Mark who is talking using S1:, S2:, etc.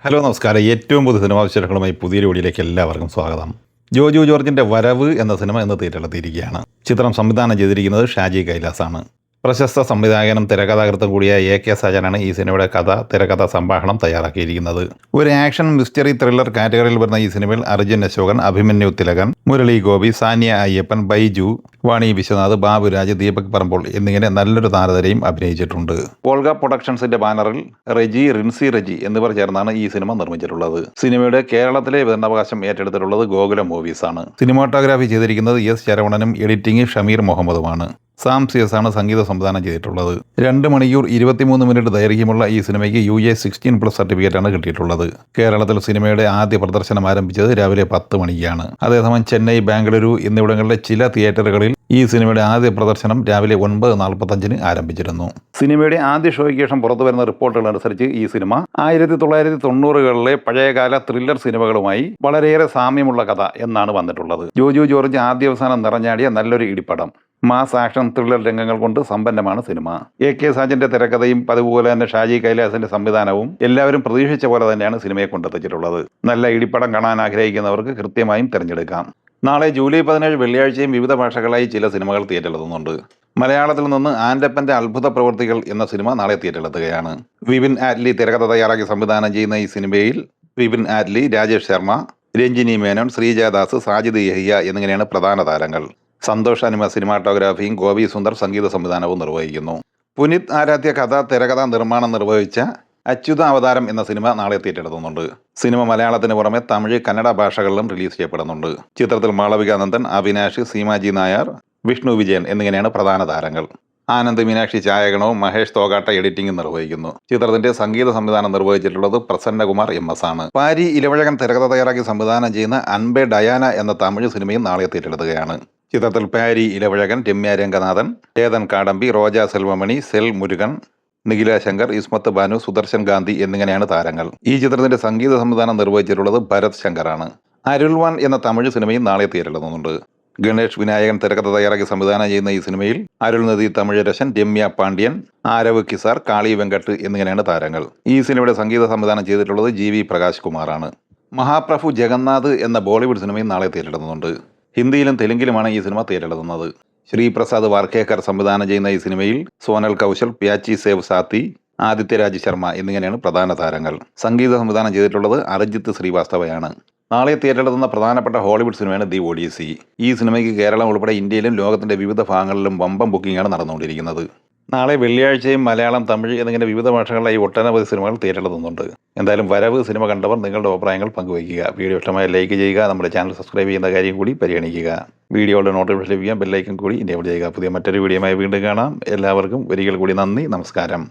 S1: Hello നമസ്കാരം. ഏറ്റവും പുതിയ സിനിമാ വിശേഷങ്ങളുമായി പുതിയൊരു വീഡിയോയിലേക്ക് എല്ലാവർക്കും സ്വാഗതം. ജോജു ജോർജിൻ്റെ വരവ് എന്ന സിനിമ ഇന്ന് തിയേറ്ററിലെത്തിയിരിക്കുകയാണ്. ചിത്രം സംവിധാനം ചെയ്തിരിക്കുന്നത് ഷാജി കൈലാസാണ്. പ്രശസ്ത സംവിധായകനും തിരക്കഥാകൃത്തും കൂടിയ AK സജനാണ് ഈ സിനിമയുടെ തിരക്കഥ സംഭാഷണം തയ്യാറാക്കിയിരിക്കുന്നത്. ഒരു ആക്ഷൻ മിസ്റ്ററി ത്രില്ലർ കാറ്റഗറിയിൽ വരുന്ന ഈ സിനിമയിൽ അർജുൻ അശോകൻ, അഭിമന്യു തിലകൻ, മുരളി ഗോപി, സാനിയ അയ്യപ്പൻ, ബൈജു, വാണി വിശ്വനാഥ്, ബാബുരാജ്, ദീപക് പറമ്പോൾ എന്നിങ്ങനെ നല്ലൊരു താരനിരയും അഭിനയിച്ചിട്ടുണ്ട്. വോൾഗ പ്രൊഡക്ഷൻസിന്റെ ബാനറിൽ റിൻസി റെജി എന്നിവർ ചേർന്നാണ് ഈ സിനിമ നിർമ്മിച്ചിട്ടുള്ളത്. സിനിമയുടെ കേരളത്തിലെ വിതരണാവകാശം ഏറ്റെടുത്തിട്ടുള്ളത് ഗോകുലം മൂവീസ് ആണ്. സിനിമാട്ടോഗ്രാഫി ചെയ്തിരിക്കുന്നത് S ശരവണനും എഡിറ്റിംഗ് ഷമീർ മുഹമ്മദുമാണ്. സാം CS ആണ് സംഗീത സംവിധാനം ചെയ്തിട്ടുള്ളത്. 2 മണിക്കൂർ 23 മിനിറ്റ് ദൈർഘ്യമുള്ള ഈ സിനിമയ്ക്ക് UA 16+ സർട്ടിഫിക്കറ്റാണ് കിട്ടിയിട്ടുള്ളത്. കേരളത്തിൽ സിനിമയുടെ ആദ്യ പ്രദർശനം ആരംഭിച്ചത് രാവിലെ 10 മണിക്കാണ്. അതേസമയം ചെന്നൈ, ബാംഗ്ലൂരു എന്നിവിടങ്ങളിലെ ചില തിയേറ്ററുകളിൽ ഈ സിനിമയുടെ ആദ്യ പ്രദർശനം രാവിലെ 9:45 ആരംഭിച്ചിരുന്നു. സിനിമയുടെ ആദ്യ ഷോയ്ക്ക് ശേഷം പുറത്തുവരുന്ന റിപ്പോർട്ടുകൾ അനുസരിച്ച് ഈ സിനിമ 1990കളിലെ പഴയകാല ത്രില്ലർ സിനിമകളുമായി വളരെയേറെ സാമ്യമുള്ള കഥ എന്നാണ് വന്നിട്ടുള്ളത്. ജോജു ജോർജ് ആദ്യാവസാനം നിറഞ്ഞാടിയ നല്ലൊരു ഇടിപ്പടം. മാസ് ആക്ഷൻ ത്രില്ലർ രംഗങ്ങൾ കൊണ്ട് സമ്പന്നമാണ് സിനിമ. AK സാജന്റെ തിരക്കഥയും അതുപോലെ തന്നെ ഷാജി കൈലാസിന്റെ സംവിധാനവും എല്ലാവരും പ്രതീക്ഷിച്ച പോലെ തന്നെയാണ് സിനിമയെ കൊണ്ടെത്തിച്ചിട്ടുള്ളത്. നല്ല ഇടിപ്പടം കാണാൻ ആഗ്രഹിക്കുന്നവർക്ക് കൃത്യമായും തിരഞ്ഞെടുക്കാം. നാളെ ജൂലൈ 17 വെള്ളിയാഴ്ചയും വിവിധ ഭാഷകളായി ചില സിനിമകൾ തിയേറ്ററിലെത്തുന്നുണ്ട്. മലയാളത്തിൽ നിന്ന് ആൻഡപ്പന്റെ അത്ഭുത പ്രവൃത്തികൾ എന്ന സിനിമ നാളെ തിയേറ്ററിലെത്തുകയാണ്. വിപിൻ ആറ്റ്ലി തിരക്കഥ തയ്യാറാക്കി സംവിധാനം ചെയ്യുന്ന ഈ സിനിമയിൽ വിപിൻ ആറ്റ്ലി, രാജേഷ് ശർമ്മ, രഞ്ജിനി മേനോൻ, ശ്രീജാദാസ്, സാജിദ് യഹിയ എന്നിങ്ങനെയാണ് പ്രധാന താരങ്ങൾ. സന്തോഷ് അനിമ സിനിമാറ്റോഗ്രാഫിയും ഗോപി സുന്ദർ സംഗീത സംവിധാനവും നിർവഹിക്കുന്നു. പുനിത് ആരാധ്യ തിരക്കഥ നിർമ്മാണം നിർവഹിച്ച അച്യുത അവതാരം എന്ന സിനിമ നാളെ തിയേറ്ററെത്തുന്നുണ്ട്. സിനിമ മലയാളത്തിന് പുറമെ തമിഴ്, കന്നഡ ഭാഷകളിലും റിലീസ് ചെയ്യപ്പെടുന്നുണ്ട്. ചിത്രത്തിൽ മാളവിക നന്ദൻ, അവിനാഷ്, സീമാജി നായർ, വിഷ്ണു വിജയൻ എന്നിങ്ങനെയാണ് പ്രധാന താരങ്ങൾ. ആനന്ദ് മീനാക്ഷി ഛായാഗ്രഹണവും മഹേഷ് തോഗാട്ട എഡിറ്റിംഗും നിർവഹിക്കുന്നു. ചിത്രത്തിന്റെ സംഗീത സംവിധാനം നിർവഹിച്ചിട്ടുള്ളത് പ്രസന്നകുമാർ MS ആണ്. പാരി ഇലവഴകൻ തിരക്കഥ തയ്യാറാക്കി സംവിധാനം ചെയ്യുന്ന അൻബെ ഡയാന എന്ന തമിഴ് സിനിമയും നാളെ തിയേറ്ററെത്തുകയാണ്. ചിത്രത്തിൽ പാരി ഇലവഴകൻ, രമ്യ രംഗനാഥൻ, ചേതൻ കാടമ്പി, റോജ സെൽവമണി, സെൽ മുരുകൻ, നിഖില ശങ്കർ, ഇസ്മത്ത് ബാനു, സുദർശൻ ഗാന്ധി എന്നിങ്ങനെയാണ് താരങ്ങൾ. ഈ ചിത്രത്തിന്റെ സംഗീത സംവിധാനം നിർവഹിച്ചിട്ടുള്ളത് ഭരത് ശങ്കറാണ്. അരുൾവാൻ എന്ന തമിഴ് സിനിമയും നാളെ തിയേറ്ററിലെത്തുന്നുണ്ട്. ഗണേഷ് വിനായകൻ തിരക്കഥ തയ്യാറാക്കി സംവിധാനം ചെയ്യുന്ന ഈ സിനിമയിൽ അരുൾനദി തമിഴരശൻ, രമ്യ പാണ്ഡ്യൻ, ആരവ് കിസാർ, കാളി വെങ്കട്ട് എന്നിങ്ങനെയാണ് താരങ്ങൾ. ഈ സിനിമയുടെ സംഗീത സംവിധാനം ചെയ്തിട്ടുള്ളത് GV പ്രകാശ് കുമാറാണ്. മഹാപ്രഭു ജഗന്നാഥ് എന്ന ബോളിവുഡ് സിനിമയും നാളെ തിയേറ്ററിലെത്തുന്നുണ്ട്. ഹിന്ദിയിലും തെലുങ്കിലുമാണ് ഈ സിനിമ തിയേറ്ററിലെത്തുന്നത്. ശ്രീപ്രസാദ് വാർക്കേക്കർ സംവിധാനം ചെയ്യുന്ന ഈ സിനിമയിൽ സോനൽ കൗശൽ, പ്യാച്ചി സേവ് സാത്തി, ആദിത്യരാജ് ശർമ്മ എന്നിങ്ങനെയാണ് പ്രധാന താരങ്ങൾ. സംഗീത സംവിധാനം ചെയ്തിട്ടുള്ളത് അർജിത്ത് ശ്രീവാസ്തവയാണ്. നാളെ തിയേറ്ററിലെത്തുന്ന പ്രധാനപ്പെട്ട ഹോളിവുഡ് സിനിമയാണ് ദി ഒഡീസി. ഈ സിനിമയ്ക്ക് കേരളം ഉൾപ്പെടെ ഇന്ത്യയിലും ലോകത്തിന്റെ വിവിധ ഭാഗങ്ങളിലും വമ്പം ബുക്കിംഗാണ് നടന്നുകൊണ്ടിരിക്കുന്നത്. നാളെ വെള്ളിയാഴ്ചയും മലയാളം, തമിഴ് എന്നിങ്ങനെ വിവിധ ഭാഷകളിലായി ഒട്ടനവധി സിനിമകൾ തിയേറ്ററിലെത്തുന്നുണ്ട്. എന്തായാലും വരവ് സിനിമ കണ്ടവർ നിങ്ങളുടെ അഭിപ്രായങ്ങൾ പങ്കുവയ്ക്കുക. വീഡിയോ ഇഷ്ടമായ ലൈക്ക് ചെയ്യുക. നമ്മുടെ ചാനൽ സബ്സ്ക്രൈബ് ചെയ്യുന്ന കാര്യം കൂടി പരിഗണിക്കുക. വീഡിയോയുടെ നോട്ടിഫിക്കേഷൻ ലഭിക്കാൻ ബെല്ലൈക്കൻ കൂടി എനേബിൾ ചെയ്യുക. പുതിയ മറ്റൊരു വീഡിയോയുമായി വീണ്ടും കാണാം. എല്ലാവർക്കും ഒരിക്കൽ കൂടി നന്ദി, നമസ്കാരം.